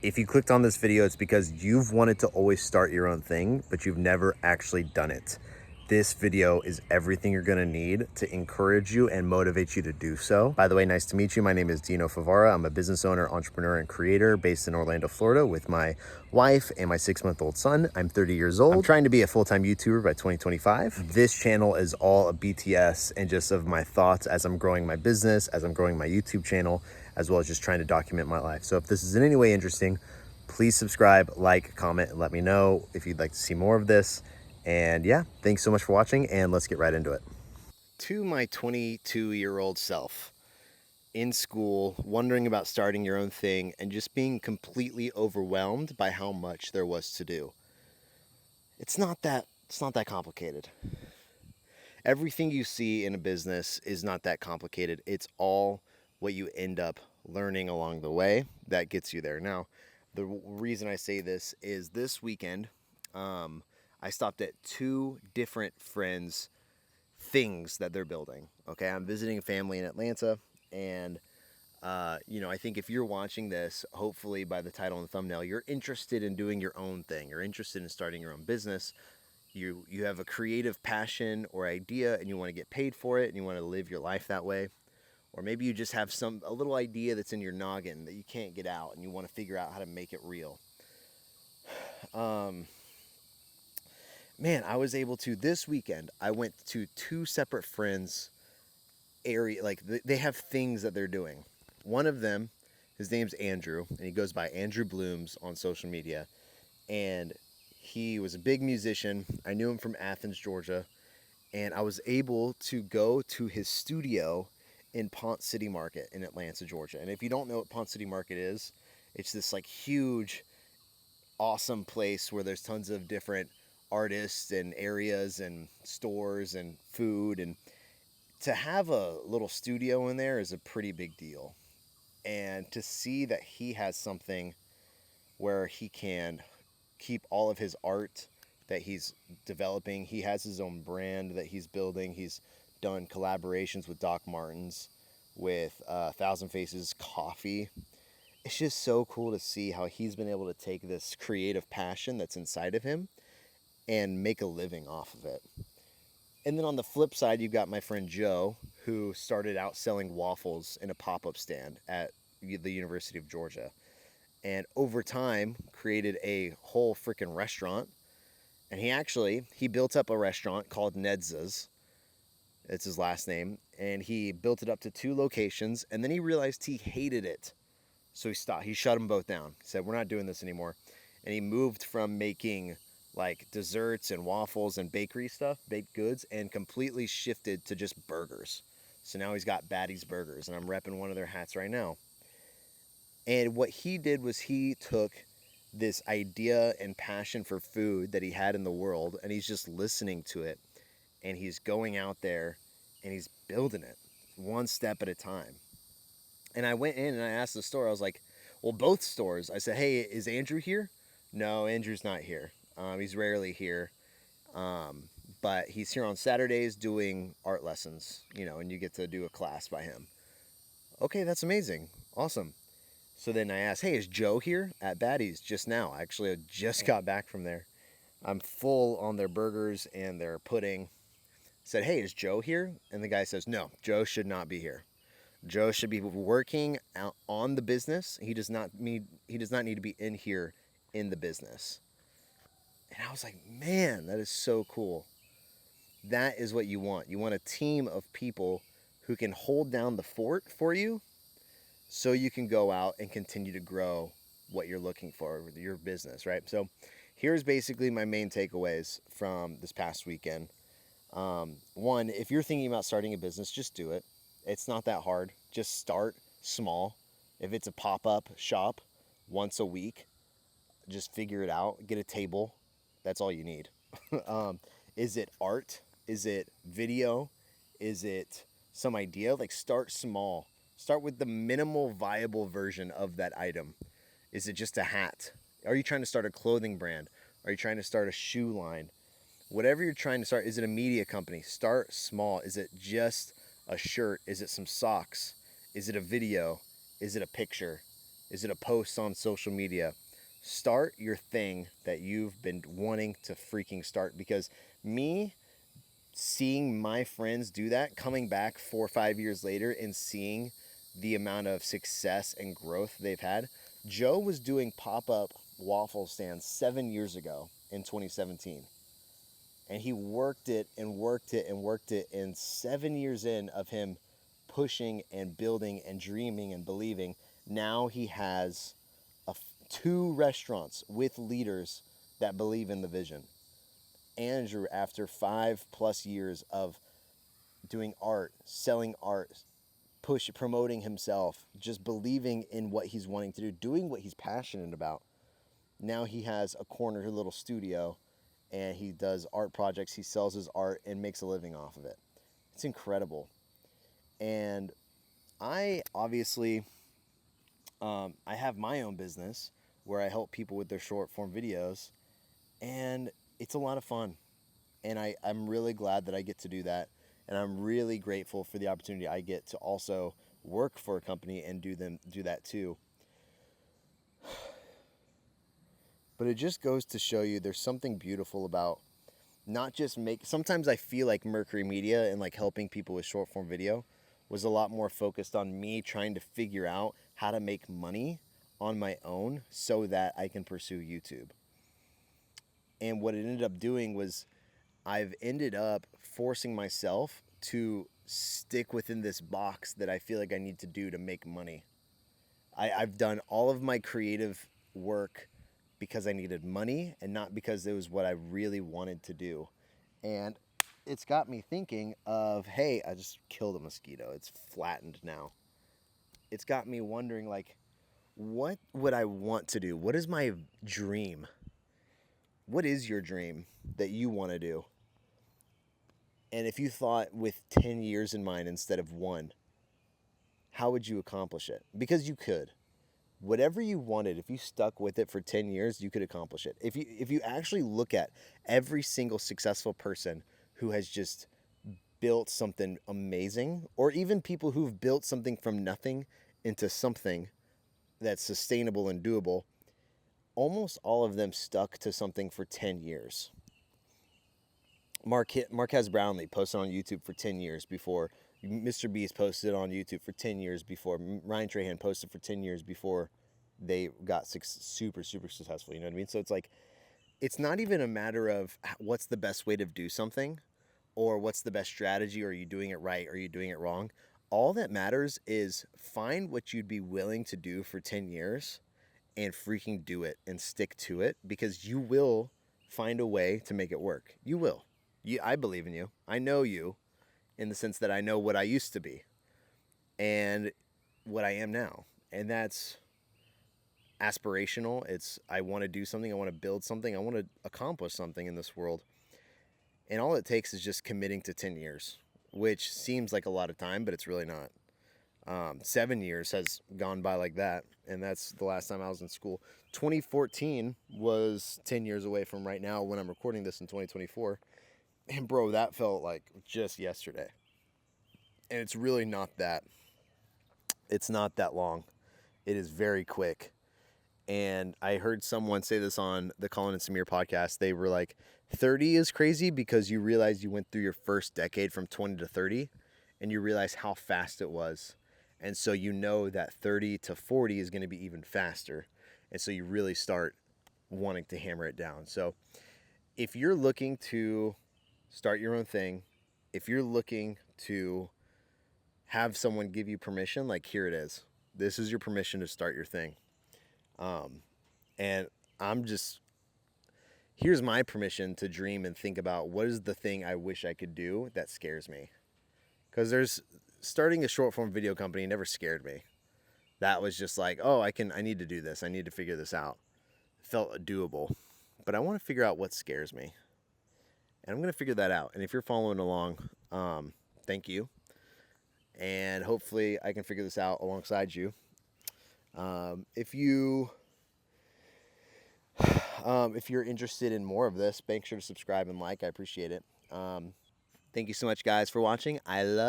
If you clicked on this video, it's because you've wanted to always start your own thing, but you've never actually done it. This video is everything you're gonna need to encourage you and motivate you to do so. By the way, nice to meet you. My name is Dino Favara. I'm a business owner, entrepreneur, and creator based in Orlando, Florida with my wife and my 6-month-old son. I'm 30 years old. I'm trying to be a full-time YouTuber by 2025. This channel is all a BTS and just of my thoughts as I'm growing my business, as I'm growing my YouTube channel, as well as just trying to document my life. So if this is in any way interesting, please subscribe, like, comment, and let me know if you'd like to see more of this. And yeah, thanks so much for watching, and let's get right into it. To my 22-year-old self in school, wondering about starting your own thing and just being completely overwhelmed by how much there was to do. It's not that complicated. Everything you see in a business is not that complicated. It's all what you end up learning along the way that gets you there. Now, the reason I say this is this weekend, I stopped at 2 different friends' things that they're building. Okay, I'm visiting a family in Atlanta, and I think if you're watching this, hopefully by the title and the thumbnail, you're interested in doing your own thing. You're interested in starting your own business. You have a creative passion or idea, and you want to get paid for it, and you want to live your life that way. Or maybe you just have a little idea that's in your noggin that you can't get out, and you want to figure out how to make it real. Man, I was able to, this weekend, I went to 2 separate friends' area, like they have things that they're doing. One of them, his name's Andrew, and he goes by Andrew Blooms on social media. And he was a big musician. I knew him from Athens, Georgia. And I was able to go to his studio in Ponce City Market in Atlanta, Georgia. And if you don't know what Ponce City Market is, it's this like huge, awesome place where there's tons of different artists and areas and stores and food, and to have a little studio in there is a pretty big deal. And to see that he has something where he can keep all of his art that he's developing. He has his own brand that he's building. He's done collaborations with Doc Martens, with Thousand Faces Coffee. It's just so cool to see how he's been able to take this creative passion that's inside of him and make a living off of it. And then on the flip side, you've got my friend Joe, who started out selling waffles in a pop-up stand at the University of Georgia. And over time, created a whole freaking restaurant. And he built up a restaurant called Nedza's. It's his last name. And he built it up to 2 locations. And then he realized he hated it. So he stopped. He shut them both down. He said, we're not doing this anymore. And he moved from making like desserts and waffles and bakery stuff, baked goods, and completely shifted to just burgers. So now he's got Batty's Burgers, and I'm repping one of their hats right now. And what he did was he took this idea and passion for food that he had in the world, and he's just listening to it, and he's going out there and he's building it one step at a time. And I went in and I asked the store, I was like, well, both stores, I said, hey, is Andrew here? No, Andrew's not here. He's rarely here, but he's here on Saturdays doing art lessons, and you get to do a class by him. Okay, that's amazing. Awesome. So then I asked, hey, is Joe here at Batty's just now? Actually, I just got back from there. I'm full on their burgers and their pudding. I said, hey, is Joe here? And the guy says, no, Joe should not be here. Joe should be working out on the business. He does not need to be in here in the business. And I was like, man, that is so cool. That is what you want. You want a team of people who can hold down the fort for you so you can go out and continue to grow what you're looking for with your business, right? So here's basically my main takeaways from this past weekend. One, if you're thinking about starting a business, just do it. It's not that hard. Just start small. If it's a pop-up shop once a week, just figure it out. Get a table. That's all you need. Is it art? Is it video? Is it some idea? Like, start small. Start with the minimal viable version of that item. Is it just a hat? Are you trying to start a clothing brand? Are you trying to start a shoe line? Whatever you're trying to start, is it a media company? Start small. Is it just a shirt? Is it some socks? Is it a video? Is it a picture? Is it a post on social media? Start your thing that you've been wanting to freaking start, because me seeing my friends do that, coming back 4 or 5 years later and seeing the amount of success and growth they've had. Joe was doing pop-up waffle stands 7 years ago in 2017. And he worked it and worked it and worked it. And 7 years in of him pushing and building and dreaming and believing, now he has two restaurants with leaders that believe in the vision. Andrew, after 5+ years of doing art, selling art, promoting himself, just believing in what he's wanting to do, doing what he's passionate about. Now he has a corner little studio, and he does art projects. He sells his art and makes a living off of it. It's incredible. And I obviously, I have my own business where I help people with their short form videos, and it's a lot of fun. And I'm really glad that I get to do that. And I'm really grateful for the opportunity I get to also work for a company and do that too. But it just goes to show you there's something beautiful about not just sometimes I feel like Mercury Media and like helping people with short form video was a lot more focused on me trying to figure out how to make money on my own so that I can pursue YouTube. And what it ended up doing was I've ended up forcing myself to stick within this box that I feel like I need to do to make money. I've done all of my creative work because I needed money and not because it was what I really wanted to do. And it's got me thinking of, hey, I just killed a mosquito. It's flattened now. It's got me wondering, like, what would I want to do? What is my dream? What is your dream that you want to do? And if you thought with 10 years in mind instead of one, how would you accomplish it? Because you could. Whatever you wanted, if you stuck with it for 10 years, you could accomplish it. If you actually look at every single successful person who has just built something amazing, or even people who've built something from nothing into something that's sustainable and doable, almost all of them stuck to something for 10 years. Marquez Brownlee posted on YouTube for 10 years before Mr. Beast posted on YouTube for 10 years before Ryan Trahan posted for 10 years before they got super successful. You know what I mean? So it's like, it's not even a matter of what's the best way to do something or what's the best strategy, or are you doing it right, or are you doing it wrong. All that matters is find what you'd be willing to do for 10 years and freaking do it and stick to it, because you will find a way to make it work. You will. I believe in you. I know you in the sense that I know what I used to be and what I am now. And that's aspirational. I want to do something. I want to build something. I want to accomplish something in this world. And all it takes is just committing to 10 years, which seems like a lot of time, but it's really not. 7 years has gone by like that, and that's the last time I was in school. 2014 was 10 years away from right now when I'm recording this in 2024. And bro, that felt like just yesterday. And it's really not that. It's not that long. It is very quick. And I heard someone say this on the Colin and Samir podcast. They were like, 30 is crazy because you realize you went through your first decade from 20 to 30 and you realize how fast it was. And so you know that 30 to 40 is going to be even faster. And so you really start wanting to hammer it down. So if you're looking to start your own thing, if you're looking to have someone give you permission, like, here it is. This is your permission to start your thing. And here's my permission to dream and think about what is the thing I wish I could do that scares me. Because starting a short form video company never scared me. That was just like, oh, I need to do this. I need to figure this out. It felt doable. But I want to figure out what scares me. And I'm going to figure that out. And if you're following along, thank you. And hopefully I can figure this out alongside you. If you're interested in more of this, make sure to subscribe and like. I appreciate it. Thank you so much, guys, for watching. I love